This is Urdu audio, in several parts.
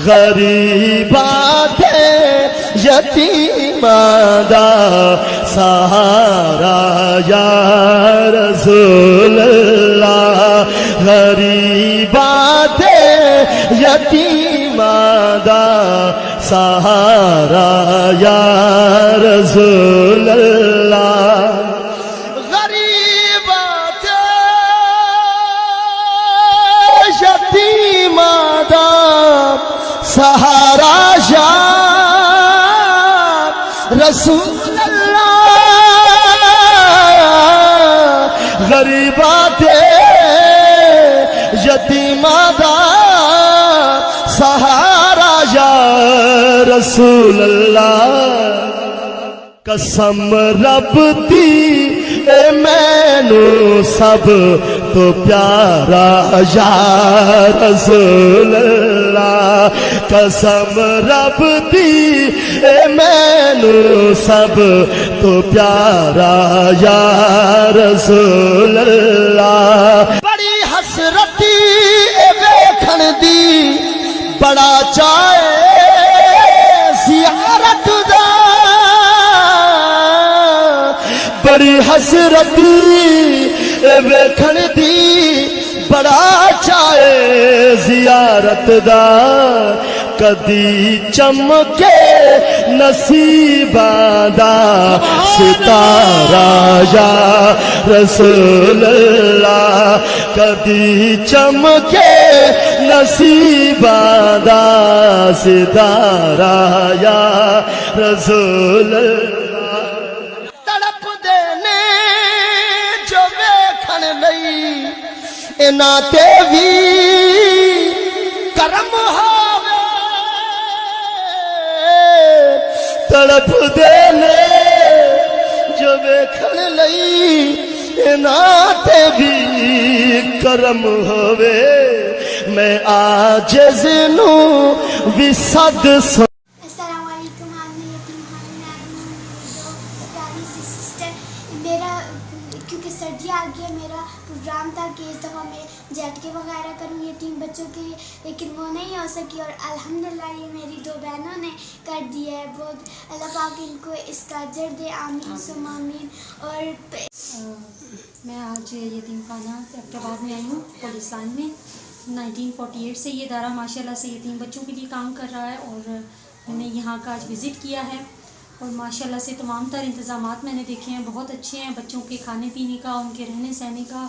غریباں دے یتیماں دا سہارا یا رسول اللہ غریباں دے یتیماں دا سہارا یا رسول اللہ غریباں دے یتیماں دا سہارا یا رسول اللہ غریباں دے یتیماں دا سہارا یا رسول اللہ قسم رب دی اے مینوں سب تو پیارا یا رسول اللہ قسم رب دی اے مینوں سب تو پیارا یا رسول اللہ بڑی حسرتی اے ویکھن دی بڑا چاہے زیارت دا بڑی حسرتی ویکھن دی بڑا چاہے زیارت دا کدی چمکے نصیباں دا ستارہ یا رسول اللہ کدی چمکے نصیباں دا ستارہ یا رسول اللہ انہاں تے وی کرم ہووے تڑپ دے نے جو ویکھن لئی انہاں تے وی کرم ہووے میں عاجز نوں وی صد السلام علیکم آج میں یتیم خانے میں آئی ہوں جو پیاری سی سسٹر میرا کیونکہ سردی آ گئی ہے میرا پروگرام تھا کہ اس دفعہ میں جھٹکے وغیرہ کروں یتیم بچوں کے لیے لیکن وہ نہیں ہو سکی اور الحمدللہ یہ میری دو بہنوں نے کر دیا ہے بہت اللہ پاک ان کو اس کا اجر دے آمین ثم آمین اور میں آج یتیم خانہ عبدآباد میں آئی ہوں پولیس لائن میں 1948 سے یہ ادارہ ماشاءاللہ سے یتیم بچوں کے لیے کام کر رہا ہے اور میں نے یہاں کا آج وزٹ کیا ہے اور ماشاءاللہ سے تمام تر انتظامات میں نے دیکھے ہیں بہت اچھے ہیں بچوں کے کھانے پینے کا ان کے رہنے سہنے کا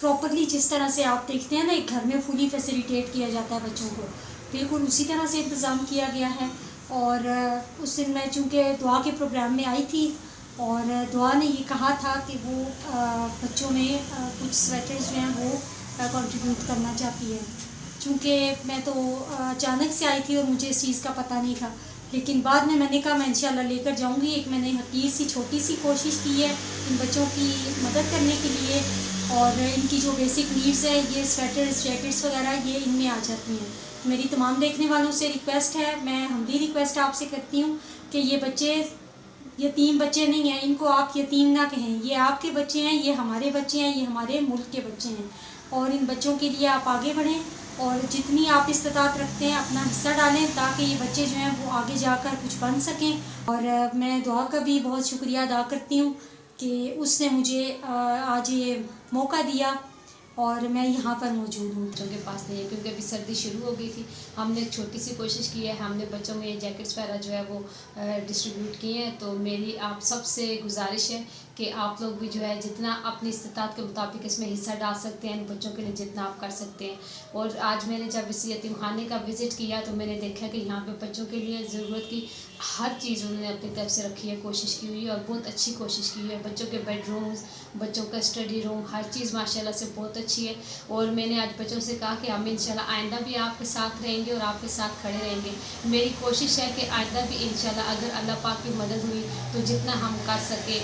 پراپرلی جس طرح سے آپ دیکھتے ہیں نا ایک گھر میں فلی فیسیلیٹیٹ کیا جاتا ہے بچوں کو بالکل اسی طرح سے انتظام کیا گیا ہے اور اس دن میں چونکہ دعا کے پروگرام میں آئی تھی اور دعا نے یہ کہا تھا کہ وہ بچوں میں کچھ سویٹرز جو ہیں وہ کنٹریبیوٹ کرنا چاہتی ہے چونکہ میں تو اچانک سے آئی تھی اور مجھے اس چیز کا پتہ نہیں تھا لیکن بعد میں نے کہا میں انشاءاللہ لے کر جاؤں گی ایک میں نے حقیر سی چھوٹی سی کوشش کی ہے ان بچوں کی مدد کرنے کے لیے اور ان کی جو بیسک نیڈز ہے یہ سویٹرز جیکٹس وغیرہ یہ ان میں آ جاتی ہیں میری تمام دیکھنے والوں سے ریکویسٹ ہے میں ہمدردی ریکویسٹ آپ سے کرتی ہوں کہ یہ بچے یتیم بچے نہیں ہیں ان کو آپ یتیم نہ کہیں یہ آپ کے بچے ہیں یہ ہمارے بچے ہیں یہ ہمارے ملک کے بچے ہیں اور ان بچوں کے لیے آپ آگے بڑھیں اور جتنی آپ استطاعت رکھتے ہیں اپنا حصہ ڈالیں تاکہ یہ بچے جو ہیں وہ آگے جا کر کچھ بن سکیں اور میں دعا کا بھی بہت شکریہ ادا کرتی ہوں کہ اس نے مجھے آج یہ موقع دیا اور میں یہاں پر موجود ہوں بچوں کے پاس نہیں ہے کیونکہ ابھی سردی شروع ہو گئی تھی ہم نے ایک چھوٹی سی کوشش کی ہے ہم نے بچوں میں یہ جیکٹس وغیرہ جو ہے وہ ڈسٹریبیوٹ کیے ہیں تو میری آپ سب سے گزارش ہے کہ آپ لوگ بھی جو ہے جتنا اپنی استطاعت کے مطابق اس میں حصہ ڈال سکتے ہیں ان بچوں کے لیے جتنا آپ کر سکتے ہیں اور آج میں نے جب اس یتیم خانے کا وزٹ کیا تو میں نے دیکھا کہ یہاں پہ بچوں کے لیے ضرورت کی ہر چیز انہوں نے اپنی طرف سے رکھی ہے کوشش کی ہوئی ہے اور بہت اچھی کوشش کی ہوئی ہے بچوں کے بیڈ رومز بچوں کا اسٹڈی روم ہر چیز ماشاءاللہ سے بہت اچھی ہے اور میں نے آج بچوں سے کہا کہ ہم انشاءاللہ آئندہ بھی آپ کے ساتھ رہیں گے اور آپ کے ساتھ کھڑے رہیں گے میری کوشش ہے کہ آئندہ بھی انشاءاللہ اگر اللہ پاک کی مدد ہوئی تو جتنا ہم کر سکے